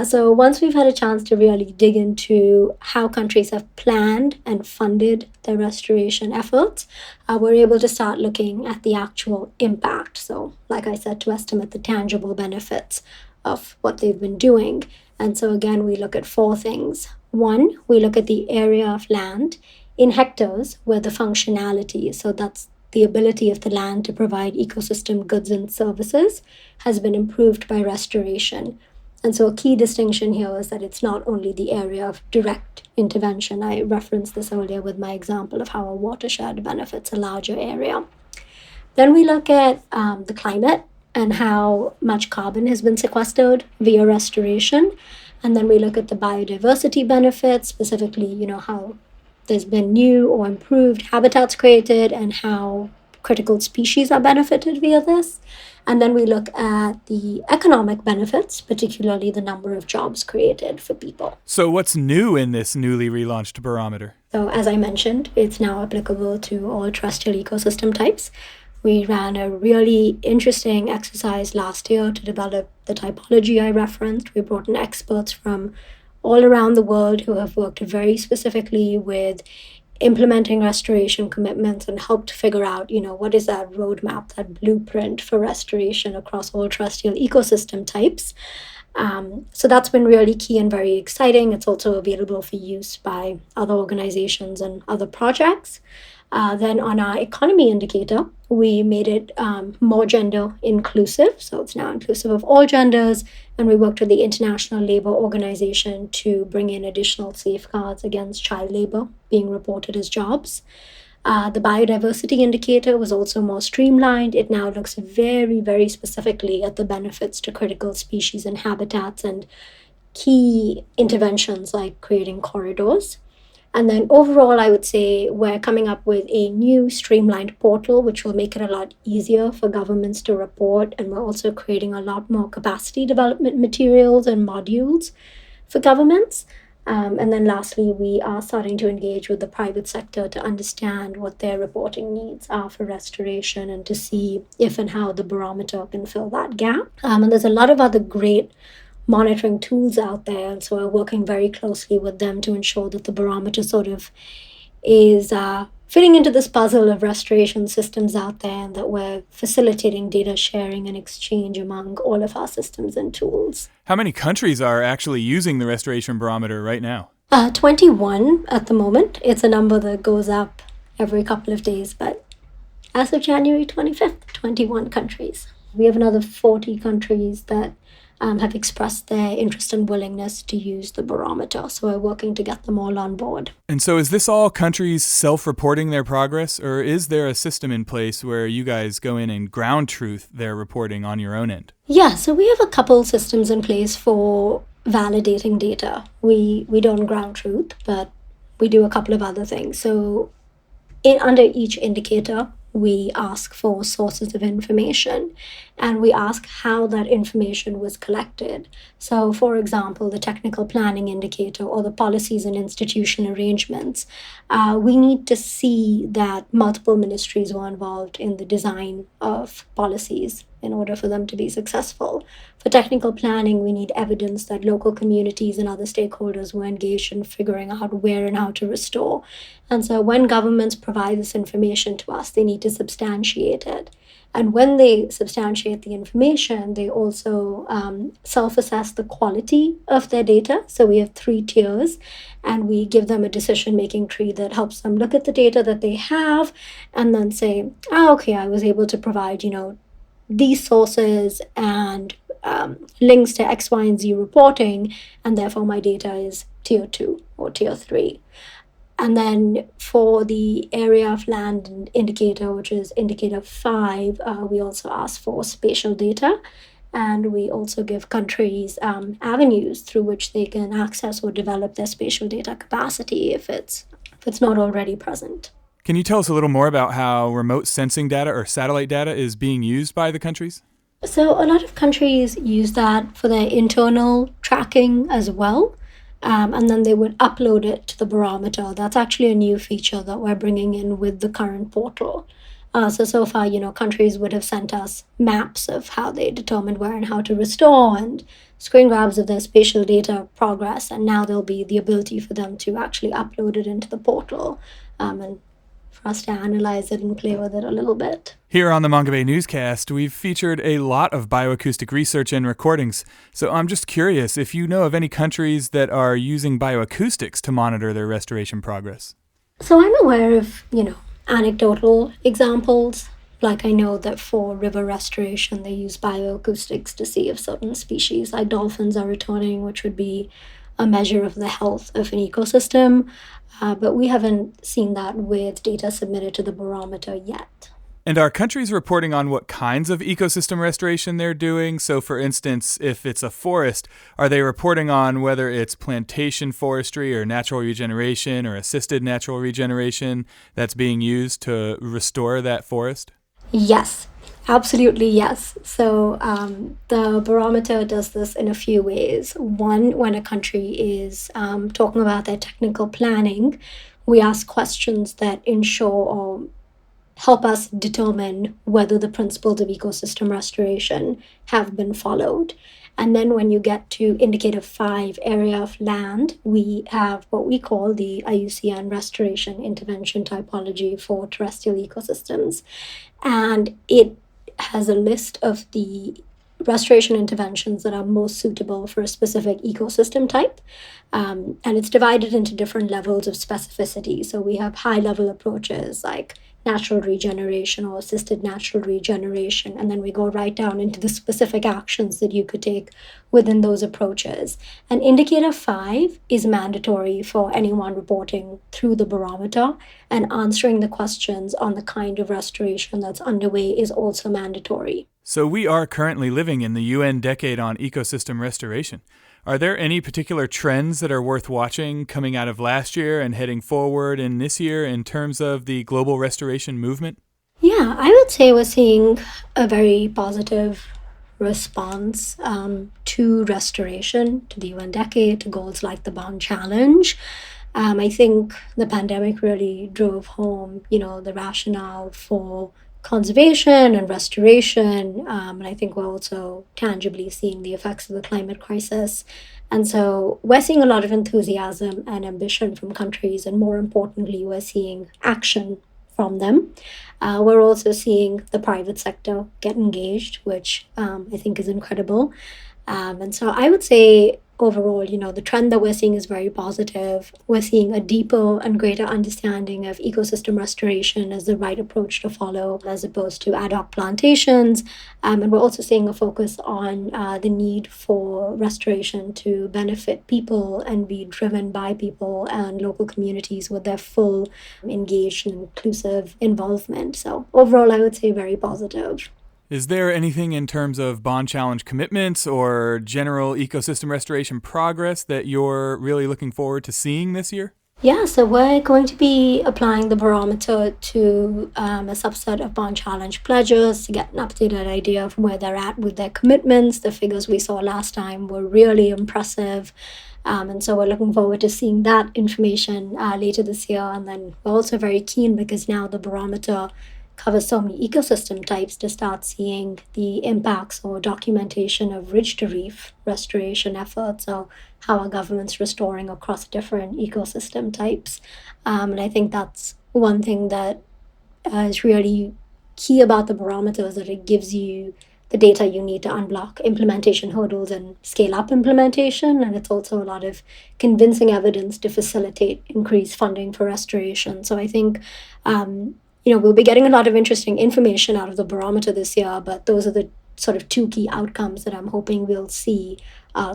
So once we've had a chance to really dig into how countries have planned and funded their restoration efforts, we're able to start looking at the actual impact. So like I said, to estimate the tangible benefits of what they've been doing. And so again, we look at 4 things. 1, we look at the area of land in hectares where the functionality, so that's the ability of the land to provide ecosystem goods and services, has been improved by restoration. And so a key distinction here is that it's not only the area of direct intervention. I referenced this earlier with my example of how a watershed benefits a larger area. Then we look at the climate and how much carbon has been sequestered via restoration. And then we look at the biodiversity benefits, specifically, how there's been new or improved habitats created and how critical species are benefited via this. And then we look at the economic benefits, particularly the number of jobs created for people. So what's new in this newly relaunched barometer? So as I mentioned, it's now applicable to all terrestrial ecosystem types. We ran a really interesting exercise last year to develop the typology I referenced. We brought in experts from all around the world who have worked very specifically with implementing restoration commitments and helped figure out, what is that roadmap, that blueprint for restoration across all terrestrial ecosystem types. So that's been really key and very exciting. It's also available for use by other organizations and other projects. Then on our economy indicator, we made it more gender inclusive. So it's now inclusive of all genders. And we worked with the International Labour Organization to bring in additional safeguards against child labor being reported as jobs. The biodiversity indicator was also more streamlined. It now looks very, very specifically at the benefits to critical species and habitats and key interventions like creating corridors. And then overall, I would say we're coming up with a new streamlined portal, which will make it a lot easier for governments to report. And we're also creating a lot more capacity development materials and modules for governments. And then lastly, we are starting to engage with the private sector to understand what their reporting needs are for restoration and to see if and how the barometer can fill that gap. And there's a lot of other great monitoring tools out there. And so we're working very closely with them to ensure that the barometer sort of is fitting into this puzzle of restoration systems out there, and that we're facilitating data sharing and exchange among all of our systems and tools. How many countries are actually using the Restoration Barometer right now? 21 at the moment. It's a number that goes up every couple of days, but as of January 25th, 21 countries. We have another 40 countries that have expressed their interest and willingness to use the barometer. So we're working to get them all on board. And so is this all countries self-reporting their progress, or is there a system in place where you guys go in and ground truth their reporting on your own end? Yeah, so we have a couple systems in place for validating data. We don't ground truth, but we do a couple of other things. So under each indicator, we ask for sources of information, and we ask how that information was collected. So, for example, the technical planning indicator or the policies and institution arrangements, we need to see that multiple ministries were involved in the design of policies in order for them to be successful. For technical planning, we need evidence that local communities and other stakeholders were engaged in figuring out where and how to restore. And so when governments provide this information to us, they need to substantiate it. And when they substantiate the information, they also self-assess the quality of their data. So we have 3 tiers, and we give them a decision-making tree that helps them look at the data that they have and then say, okay, I was able to provide, these sources and links to X, Y, and Z reporting, and therefore my data is tier 2 or tier 3. And then for the area of land indicator, which is indicator 5, we also ask for spatial data, and we also give countries avenues through which they can access or develop their spatial data capacity if it's not already present. Can you tell us a little more about how remote sensing data or satellite data is being used by the countries? So a lot of countries use that for their internal tracking as well. And then they would upload it to the barometer. That's actually a new feature that we're bringing in with the current portal. So far, countries would have sent us maps of how they determined where and how to restore and screen grabs of their spatial data progress. And now there'll be the ability for them to actually upload it into the portal and for us to analyze it and play with it a little bit. Here on the Mongabay Newscast, we've featured a lot of bioacoustic research and recordings. So I'm just curious if you know of any countries that are using bioacoustics to monitor their restoration progress. So I'm aware of, anecdotal examples. Like I know that for river restoration, they use bioacoustics to see if certain species like dolphins are returning, which would be a measure of the health of an ecosystem. But we haven't seen that with data submitted to the barometer yet. And are countries reporting on what kinds of ecosystem restoration they're doing? So, for instance, if it's a forest, are they reporting on whether it's plantation forestry or natural regeneration or assisted natural regeneration that's being used to restore that forest? Yes, absolutely yes. So the barometer does this in a few ways. One, when a country is talking about their technical planning, we ask questions that ensure or help us determine whether the principles of ecosystem restoration have been followed. And then when you get to indicator 5, area of land, we have what we call the IUCN Restoration Intervention Typology for terrestrial ecosystems. And it has a list of the restoration interventions that are most suitable for a specific ecosystem type. And it's divided into different levels of specificity. So we have high-level approaches like natural regeneration or assisted natural regeneration, and then we go right down into the specific actions that you could take within those approaches. And indicator 5 is mandatory for anyone reporting through the barometer, and answering the questions on the kind of restoration that's underway is also mandatory. So we are currently living in the UN Decade on Ecosystem Restoration. Are there any particular trends that are worth watching coming out of last year and heading forward in this year in terms of the global restoration movement? Yeah, I would say we're seeing a very positive response to restoration, to the UN decade, to goals like the Bonn Challenge. I think the pandemic really drove home, the rationale for conservation and restoration. And I think we're also tangibly seeing the effects of the climate crisis. And so we're seeing a lot of enthusiasm and ambition from countries. And more importantly, we're seeing action from them. We're also seeing the private sector get engaged, which I think is incredible. And so I would say overall, the trend that we're seeing is very positive. We're seeing a deeper and greater understanding of ecosystem restoration as the right approach to follow, as opposed to ad hoc plantations. And we're also seeing a focus on the need for restoration to benefit people and be driven by people and local communities with their full engaged and inclusive involvement. So overall, I would say very positive. Is there anything in terms of Bonn Challenge commitments or general ecosystem restoration progress that you're really looking forward to seeing this year? Yeah, so we're going to be applying the barometer to a subset of Bonn Challenge pledges to get an updated idea of where they're at with their commitments. The figures we saw last time were really impressive. And so we're looking forward to seeing that information later this year. And then we're also very keen because now the barometer covers so many ecosystem types to start seeing the impacts or documentation of ridge to reef restoration efforts, or how are governments restoring across different ecosystem types. And I think that's one thing that is really key about the barometer, is that it gives you the data you need to unblock implementation hurdles and scale up implementation. And it's also a lot of convincing evidence to facilitate increased funding for restoration. So I think we'll be getting a lot of interesting information out of the barometer this year, but those are the sort of two key outcomes that I'm hoping we'll see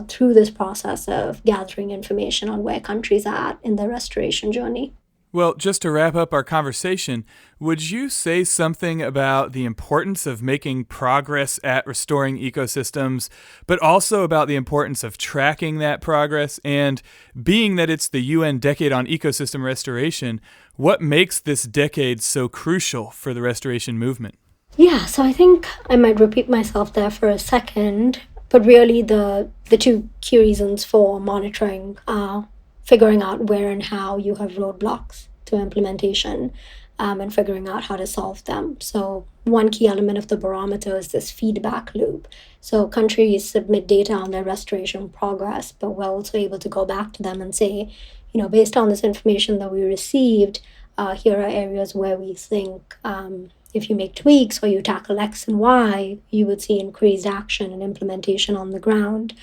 through this process of gathering information on where countries are at in their restoration journey. Well, just to wrap up our conversation, would you say something about the importance of making progress at restoring ecosystems, but also about the importance of tracking that progress? And being that it's the UN Decade on Ecosystem Restoration, what makes this decade so crucial for the restoration movement? Yeah, so I think I might repeat myself there for a second, but really the two key reasons for monitoring are figuring out where and how you have roadblocks to implementation, and figuring out how to solve them. So one key element of the barometer is this feedback loop. So countries submit data on their restoration progress, but we're also able to go back to them and say, based on this information that we received, here are areas where we think if you make tweaks or you tackle X and Y, you would see increased action and implementation on the ground.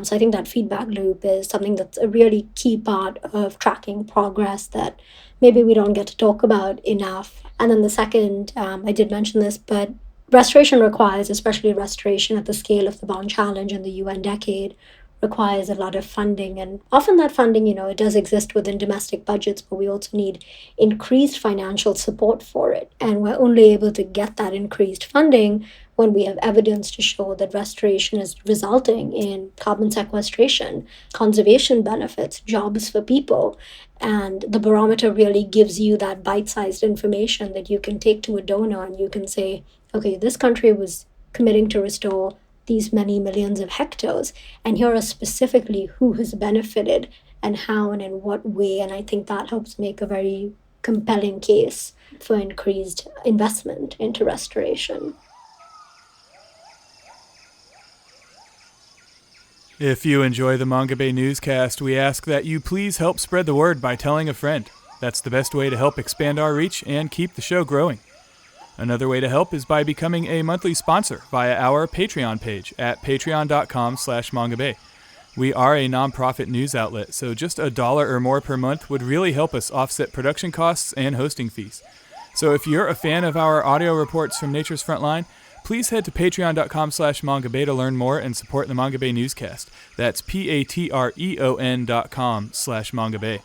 So I think that feedback loop is something that's a really key part of tracking progress that maybe we don't get to talk about enough. And then the second, I did mention this, but restoration requires, especially restoration at the scale of the Bonn Challenge and the UN Decade, requires a lot of funding. And often that funding, it does exist within domestic budgets, but we also need increased financial support for it. And we're only able to get that increased funding when we have evidence to show that restoration is resulting in carbon sequestration, conservation benefits, jobs for people. And the barometer really gives you that bite-sized information that you can take to a donor and you can say, okay, this country was committing to restore these many millions of hectares, and here are specifically who has benefited and how and in what way. And I think that helps make a very compelling case for increased investment into restoration. If you enjoy the Mongabay newscast, we ask that you please help spread the word by telling a friend. That's the best way to help expand our reach and keep the show growing. Another way to help is by becoming a monthly sponsor via our Patreon page at patreon.com/Mongabay. We are a nonprofit news outlet, so just $1 or more per month would really help us offset production costs and hosting fees. So if you're a fan of our audio reports from Nature's Frontline, please head to patreon.com/Mongabay to learn more and support the Mongabay newscast. That's patreon.com/Mongabay.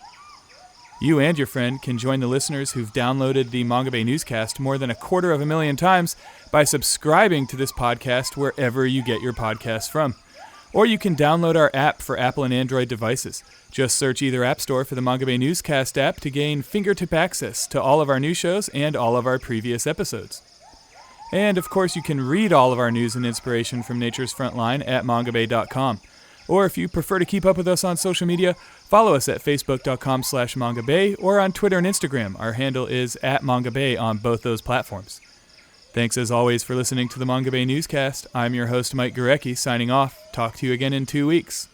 You and your friend can join the listeners who've downloaded the Mongabay newscast more than 250,000 times by subscribing to this podcast wherever you get your podcasts from. Or you can download our app for Apple and Android devices. Just search either App Store for the Mongabay Newscast app to gain fingertip access to all of our new shows and all of our previous episodes. And of course, you can read all of our news and inspiration from Nature's Frontline at mongabay.com. Or if you prefer to keep up with us on social media, follow us at facebook.com/Mongabay or on Twitter and Instagram. Our handle is @Mongabay on both those platforms. Thanks as always for listening to the Mongabay Newscast. I'm your host, Mike Gurecki, signing off. Talk to you again in 2 weeks.